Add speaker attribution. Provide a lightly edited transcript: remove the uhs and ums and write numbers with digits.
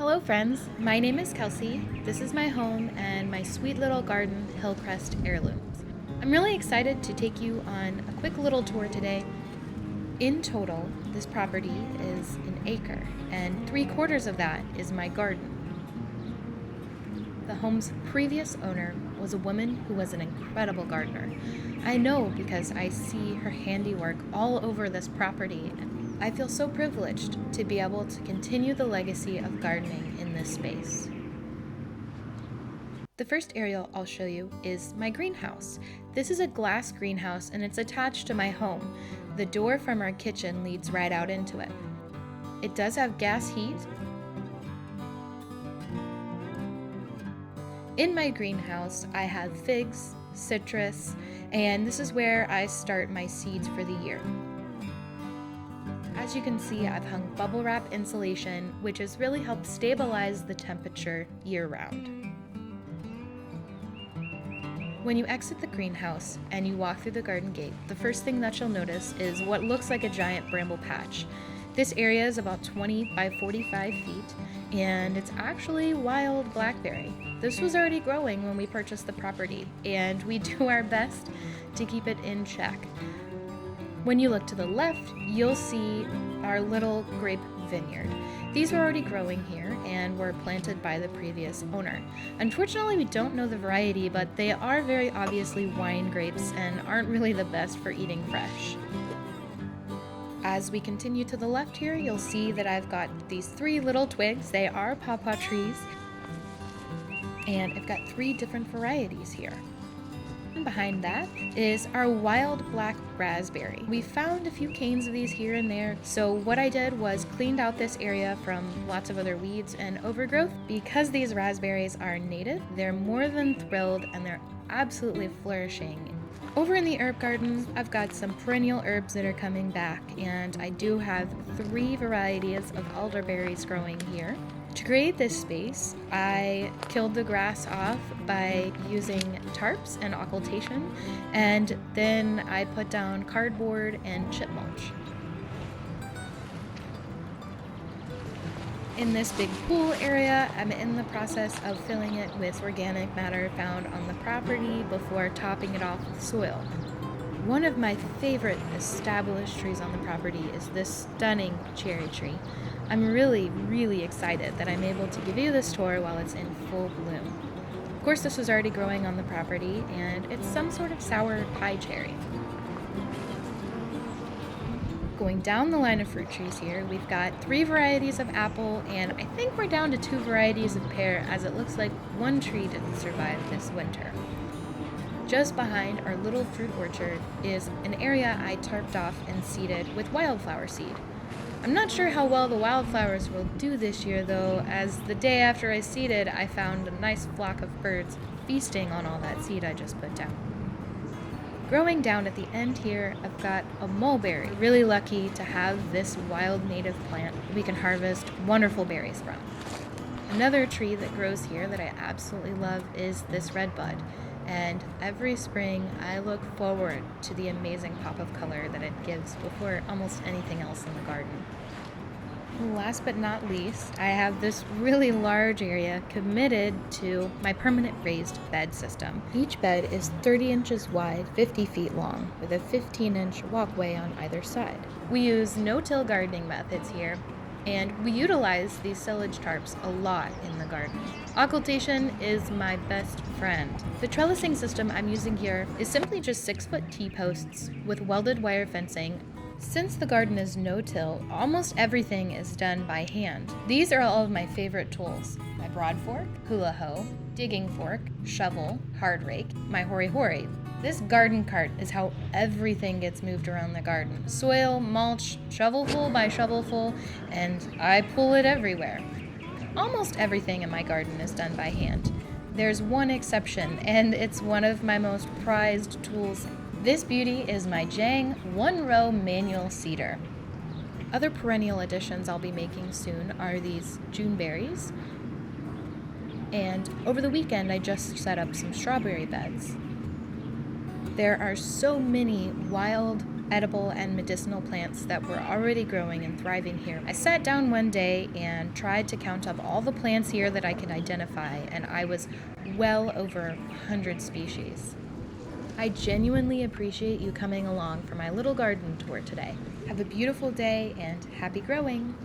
Speaker 1: Hello friends, my name is Kelsey. This is my home and my sweet little garden, Hillcrest Heirlooms. I'm really excited to take you on a quick little tour today. In total, this property is an acre and 3/4 of that is my garden. The home's previous owner was a woman who was an incredible gardener. I know because I see her handiwork all over this property. I feel so privileged to be able to continue the legacy of gardening in this space. The first area I'll show you is my greenhouse. This is a glass greenhouse and it's attached to my home. The door from our kitchen leads right out into it. It does have gas heat. In my greenhouse, I have figs, citrus, and this is where I start my seeds for the year. As you can see, I've hung bubble wrap insulation, which has really helped stabilize the temperature year-round. When you exit the greenhouse and you walk through the garden gate, the first thing that you'll notice is what looks like a giant bramble patch. This area is about 20 by 45 feet, and it's actually wild blackberry. This was already growing when we purchased the property, and we do our best to keep it in check. When you look to the left, you'll see our little grape vineyard. These were already growing here and were planted by the previous owner. Unfortunately, we don't know the variety, but they are very obviously wine grapes and aren't really the best for eating fresh. As we continue to the left here, you'll see that I've got these 3 little twigs. They are pawpaw trees, and I've got 3 different varieties here. Behind that is our wild black raspberry. We found a few canes of these here and there, so what I did was cleaned out this area from lots of other weeds and overgrowth. Because these raspberries are native, they're more than thrilled and they're absolutely flourishing. Over in the herb garden, I've got some perennial herbs that are coming back, and I do have 3 varieties of elderberries growing here. To create this space, I killed the grass off by using tarps and occultation, and then I put down cardboard and chip mulch. In this big pool area, I'm in the process of filling it with organic matter found on the property before topping it off with soil. One of my favorite established trees on the property is this stunning cherry tree. I'm really excited that I'm able to give you this tour while it's in full bloom. Of course, this was already growing on the property, and it's some sort of sour pie cherry. Going down the line of fruit trees here, we've got 3 varieties of apple, and I think we're down to 2 varieties of pear, as it looks like one tree didn't survive this winter. Just behind our little fruit orchard is an area I tarped off and seeded with wildflower seed. I'm not sure how well the wildflowers will do this year though, as the day after I seeded, I found a nice flock of birds feasting on all that seed I just put down. Growing down at the end here, I've got a mulberry. Really lucky to have this wild native plant we can harvest wonderful berries from. Another tree that grows here that I absolutely love is this redbud. And every spring, I look forward to the amazing pop of color that it gives before almost anything else in the garden. Last but not least, I have this really large area committed to my permanent raised bed system. Each bed is 30 inches wide, 50 feet long, with a 15-inch walkway on either side. We use no-till gardening methods here, and we utilize these silage tarps a lot in the garden. Occultation is my best friend. The trellising system I'm using here is simply just 6-foot T-posts with welded wire fencing. Since the garden is no-till, almost everything is done by hand. These are all of my favorite tools: my broad fork, hula hoe, digging fork, shovel, hard rake, my hori-hori. This garden cart is how everything gets moved around the garden. Soil, mulch, shovelful by shovelful, and I pull it everywhere. Almost everything in my garden is done by hand. There's one exception, and it's one of my most prized tools. This beauty is my Jang 1-row manual seeder. Other perennial additions I'll be making soon are these June berries, and over the weekend I just set up some strawberry beds. There are so many wild edible and medicinal plants that were already growing and thriving here. I sat down one day and tried to count up all the plants here that I could identify, and I was well over 100 species. I genuinely appreciate you coming along for my little garden tour today. Have a beautiful day and happy growing!